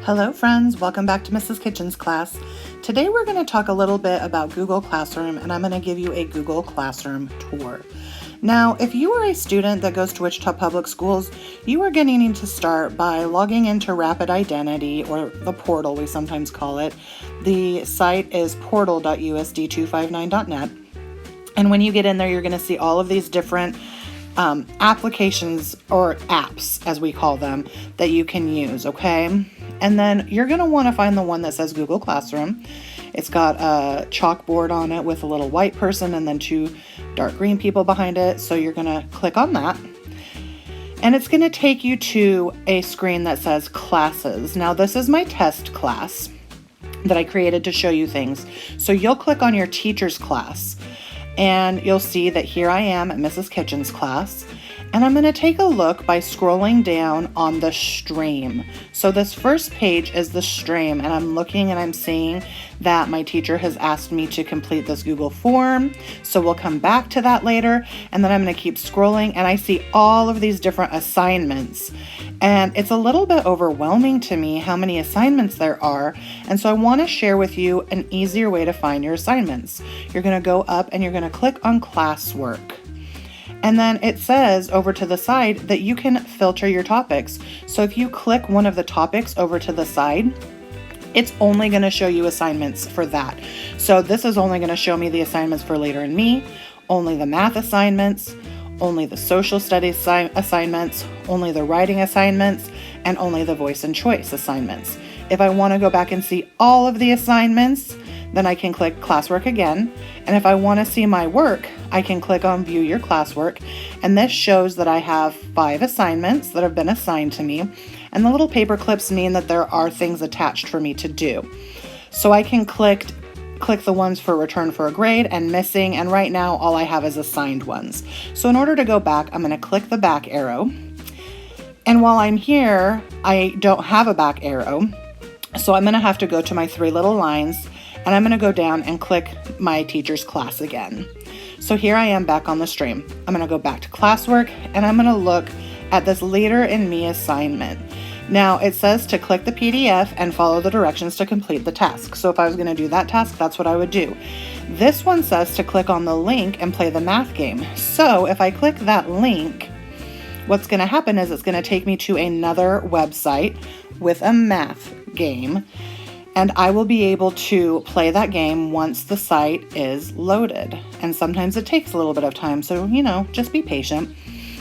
Hello friends, welcome back to Mrs. Kitchen's class. Today we're going to talk a little bit about Google Classroom, and I'm going to give you a Google Classroom tour. Now, if you are a student that goes to Wichita Public Schools, you are going to need to start by logging into Rapid Identity, or the portal we sometimes call it. The site is portal.usd259.net, and when you get in there, you're going to see all of these different applications or apps, as we call them, that you can use, okay? And then you're going to want to find the one that says Google Classroom. It's got a chalkboard on it with a little white person and then two dark green people behind it. So you're going to click on that. And it's going to take you to a screen that says Classes. Now, this is my test class that I created to show you things. So you'll click on your teacher's class. And you'll see that here I am at Mrs. Kitchen's class, and I'm going to take a look by scrolling down on the stream. So this first page is the stream, and I'm looking and I'm seeing that my teacher has asked me to complete this Google form. So we'll come back to that later, and then I'm going to keep scrolling, and I see all of these different assignments. And it's a little bit overwhelming to me how many assignments there are. And so I want to share with you an easier way to find your assignments. You're going to go up and you're going to click on classwork. And then it says over to the side that you can filter your topics. So if you click one of the topics over to the side, it's only going to show you assignments for that. So this is only going to show me the assignments for Later in Me, only the math assignments, only the social studies assignments, only the writing assignments, and only the voice and choice assignments. If I want to go back and see all of the assignments, then I can click classwork again. And if I want to see my work, I can click on view your classwork. And this shows that I have 5 assignments that have been assigned to me. And the little paper clips mean that there are things attached for me to do. So I can click the ones for return for a grade and missing, and right now all I have is assigned ones. So in order to go back, I'm going to click the back arrow. And while I'm here, I don't have a back arrow. So I'm going to have to go to my 3 little lines, and I'm going to go down and click my teacher's class again. So here I am back on the stream. I'm going to go back to classwork, and I'm going to look at this Later in Me assignment. Now it says to click the PDF and follow the directions to complete the task. So if I was going to do that task, that's what I would do. This one says to click on the link and play the math game. So if I click that link, what's going to happen is it's going to take me to another website with a math game, and I will be able to play that game once the site is loaded. And sometimes it takes a little bit of time, so just be patient.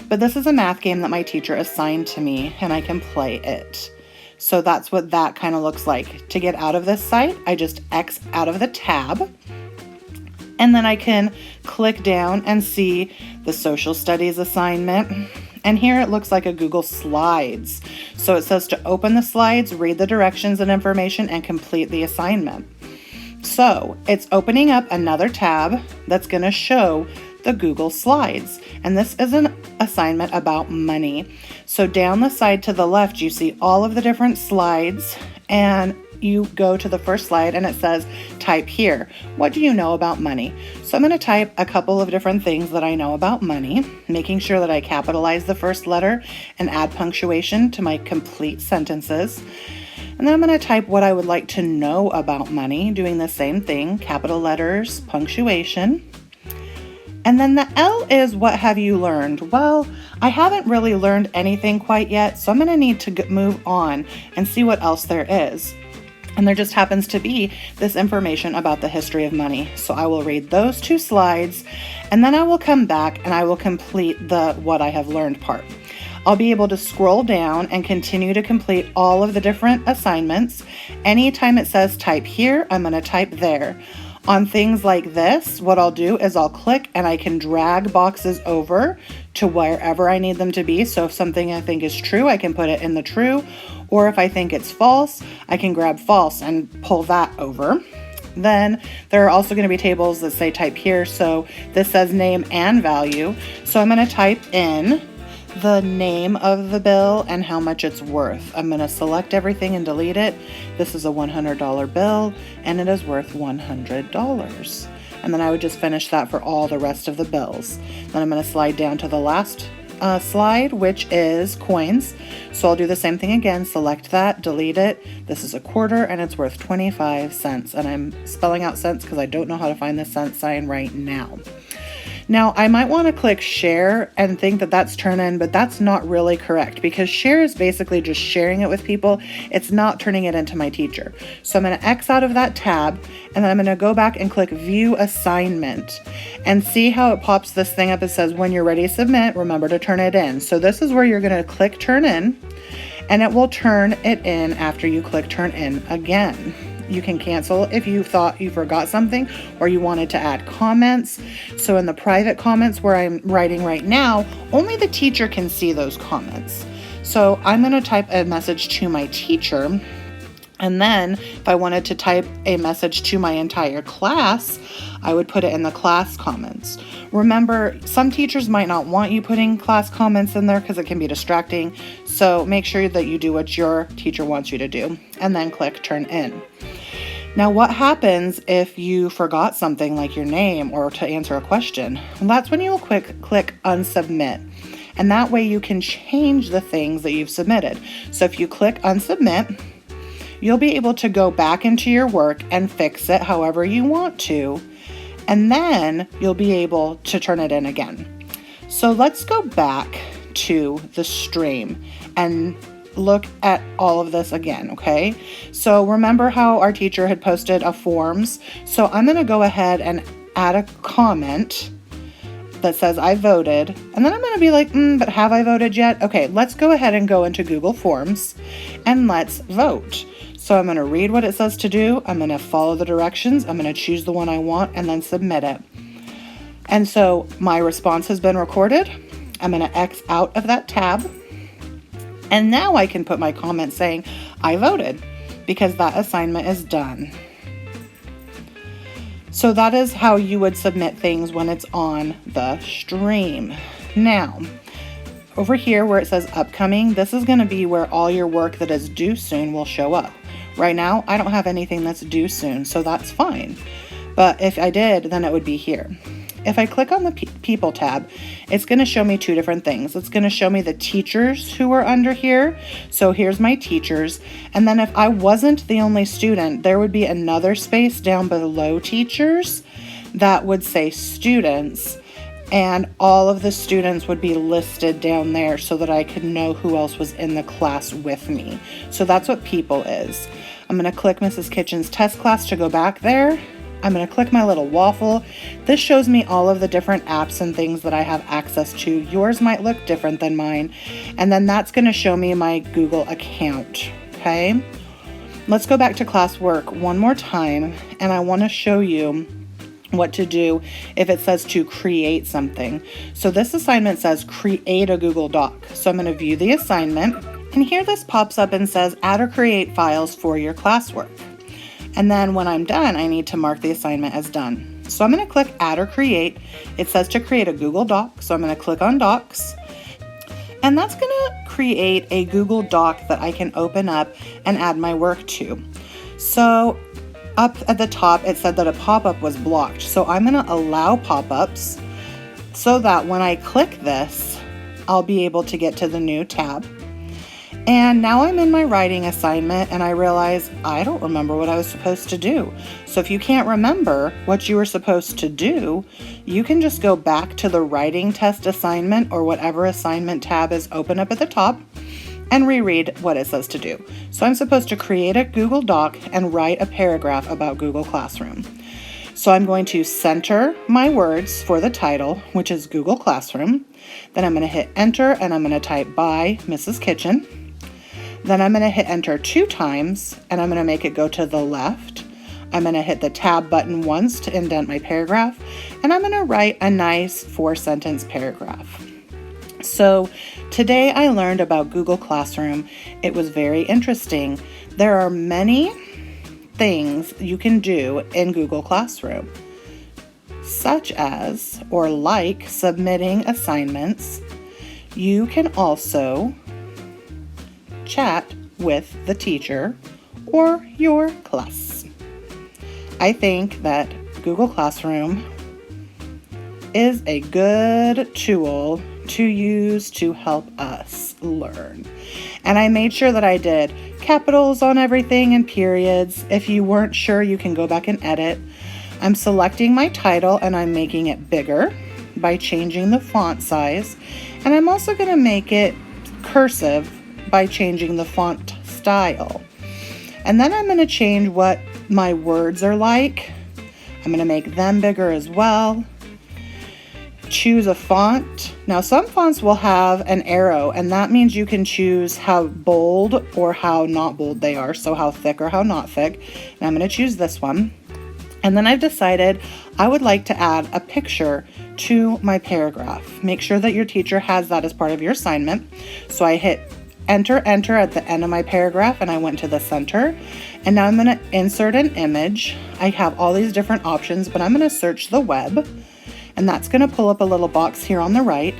But this is a math game that my teacher assigned to me, and I can play it. So that's what that kind of looks like. To get out of this site, I just X out of the tab, and then I can click down and see the social studies assignment. And here it looks like a Google Slides. So it says to open the slides, read the directions and information, and complete the assignment. So it's opening up another tab that's going to show the Google Slides. And this is an assignment about money. So down the side to the left, you see all of the different slides, and you go to the first slide and it says, type here. What do you know about money? So I'm going to type a couple of different things that I know about money, making sure that I capitalize the first letter and add punctuation to my complete sentences. And then I'm going to type what I would like to know about money, doing the same thing, capital letters, punctuation. And then the L is what have you learned? Well, I haven't really learned anything quite yet, so I'm going to need to move on and see what else there is. And there just happens to be this information about the history of money. So I will read those 2 slides, and then I will come back and I will complete the what I have learned part. I'll be able to scroll down and continue to complete all of the different assignments. Anytime it says type here, I'm going to type there. On things like this, what I'll do is I'll click and I can drag boxes over to wherever I need them to be. So if something I think is true, I can put it in the true. Or if I think it's false, I can grab false and pull that over. Then there are also going to be tables that say type here. So this says name and value. So I'm going to type in the name of the bill and how much it's worth. I'm going to select everything and delete it. This is a $100 bill and it is worth $100. And then I would just finish that for all the rest of the bills. Then I'm going to slide down to the last slide, which is coins. So I'll do the same thing again, select that, delete it. This is a quarter and it's worth 25 cents. And I'm spelling out cents because I don't know how to find the cent sign right now. Now, I might want to click share and think that that's turn in, but that's not really correct because share is basically just sharing it with people. It's not turning it into my teacher. So I'm going to X out of that tab and then I'm going to go back and click view assignment and see how it pops this thing up. It says when you're ready to submit, remember to turn it in. So this is where you're going to click turn in and it will turn it in after you click turn in again. You can cancel if you thought you forgot something or you wanted to add comments. So in the private comments where I'm writing right now, only the teacher can see those comments. So I'm going to type a message to my teacher. And then if I wanted to type a message to my entire class, I would put it in the class comments. Remember, some teachers might not want you putting class comments in there because it can be distracting. So make sure that you do what your teacher wants you to do and then click turn in. Now, what happens if you forgot something like your name or to answer a question? Well, that's when you'll click unsubmit. And that way you can change the things that you've submitted. So if you click unsubmit, you'll be able to go back into your work and fix it however you want to. And then you'll be able to turn it in again. So let's go back to the stream and look at all of this again, okay? So remember how our teacher had posted a forms? So I'm going to go ahead and add a comment that says I voted, and then I'm going to be like, but have I voted yet? Okay, let's go ahead and go into Google Forms and let's vote. So I'm going to read what it says to do. I'm going to follow the directions. I'm going to choose the one I want and then submit it. And so my response has been recorded. I'm going to X out of that tab. And now I can put my comment saying I voted because that assignment is done. So that is how you would submit things when it's on the stream. Now, over here where it says upcoming, this is going to be where all your work that is due soon will show up. Right now, I don't have anything that's due soon, so that's fine. But if I did, then it would be here. If I click on the People tab, it's going to show me two different things. It's going to show me the teachers who are under here. So here's my teachers. And then if I wasn't the only student, there would be another space down below teachers that would say students. And all of the students would be listed down there so that I could know who else was in the class with me. So that's what People is. I'm going to click Mrs. Kitchen's test class to go back there. I'm going to click my little waffle. This shows me all of the different apps and things that I have access to. Yours might look different than mine. And then that's going to show me my Google account. Okay. Let's go back to classwork one more time. And I want to show you what to do if it says to create something. So this assignment says create a Google Doc. So I'm going to view the assignment. And here this pops up and says add or create files for your classwork. And then when I'm done, I need to mark the assignment as done. So I'm going to click Add or Create. It says to create a Google Doc. So I'm going to click on Docs. And that's going to create a Google Doc that I can open up and add my work to. So up at the top, it said that a pop-up was blocked. So I'm going to allow pop-ups so that when I click this, I'll be able to get to the new tab. And now I'm in my writing assignment and I realize I don't remember what I was supposed to do. So if you can't remember what you were supposed to do, you can just go back to the writing test assignment or whatever assignment tab is open up at the top and reread what it says to do. So I'm supposed to create a Google Doc and write a paragraph about Google Classroom. So I'm going to center my words for the title, which is Google Classroom. Then I'm going to hit enter and I'm going to type by Mrs. Kitchen. Then I'm going to hit enter 2 times and I'm going to make it go to the left. I'm going to hit the tab button once to indent my paragraph and I'm going to write a nice 4-sentence paragraph. So today I learned about Google Classroom. It was very interesting. There are many things you can do in Google Classroom, such as or like submitting assignments. You can also chat with the teacher or your class. I think that Google Classroom is a good tool to use to help us learn. And I made sure that I did capitals on everything and periods. If you weren't sure, you can go back and edit. I'm selecting my title and I'm making it bigger by changing the font size. And I'm also going to make it cursive by changing the font style. And then I'm going to change what my words are like. I'm going to make them bigger as well. Choose a font. Now some fonts will have an arrow, and that means you can choose how bold or how not bold they are, so how thick or how not thick. And I'm going to choose this one. And then I've decided I would like to add a picture to my paragraph. Make sure that your teacher has that as part of your assignment. So I hit enter at the end of my paragraph, and I went to the center. And now I'm going to insert an image. I have all these different options, but I'm going to search the web. And that's going to pull up a little box here on the right.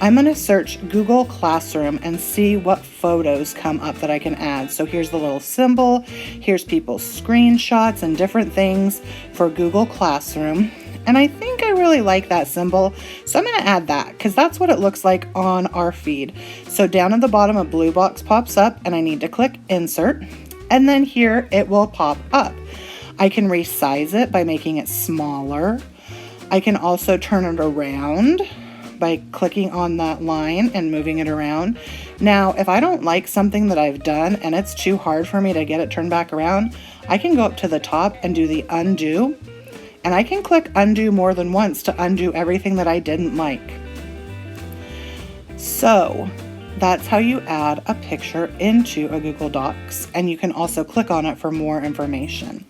I'm going to search Google Classroom and see what photos come up that I can add. So here's the little symbol. Here's people's screenshots and different things for Google Classroom. And I think I really like that symbol. So I'm going to add that because that's what it looks like on our feed. So down at the bottom, a blue box pops up and I need to click Insert. And then here it will pop up. I can resize it by making it smaller. I can also turn it around by clicking on that line and moving it around. Now, if I don't like something that I've done and it's too hard for me to get it turned back around, I can go up to the top and do the undo. And I can click undo more than once to undo everything that I didn't like. So that's how you add a picture into a Google Docs. And you can also click on it for more information.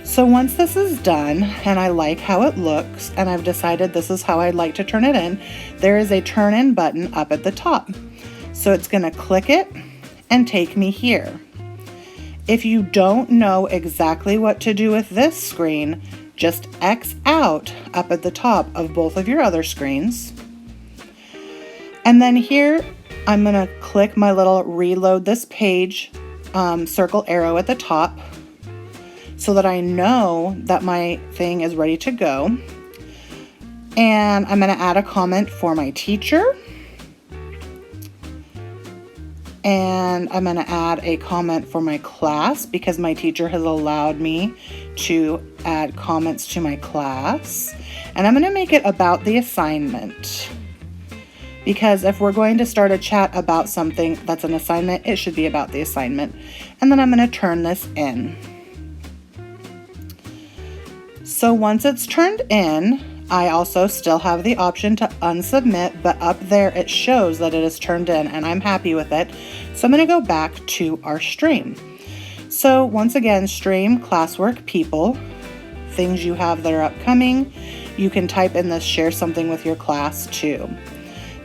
So once this is done and I like how it looks and I've decided this is how I'd like to turn it in, there is a turn in button up at the top. So it's going to click it and take me here. If you don't know exactly what to do with this screen, just X out up at the top of both of your other screens. And then here I'm going to click my little reload this page circle arrow at the top, so that I know that my thing is ready to go. And I'm going to add a comment for my teacher. And I'm going to add a comment for my class because my teacher has allowed me to add comments to my class. And I'm going to make it about the assignment. Because if we're going to start a chat about something that's an assignment, it should be about the assignment. And then I'm going to turn this in. So once it's turned in, I also still have the option to unsubmit, but up there it shows that it is turned in and I'm happy with it. So I'm going to go back to our stream. So once again, stream, classwork, people, things you have that are upcoming. You can type in this, share something with your class too.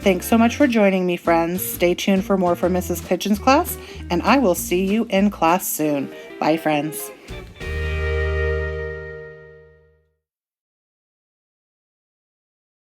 Thanks so much for joining me, friends. Stay tuned for more from Mrs. Kitchen's class, and I will see you in class soon. Bye, friends.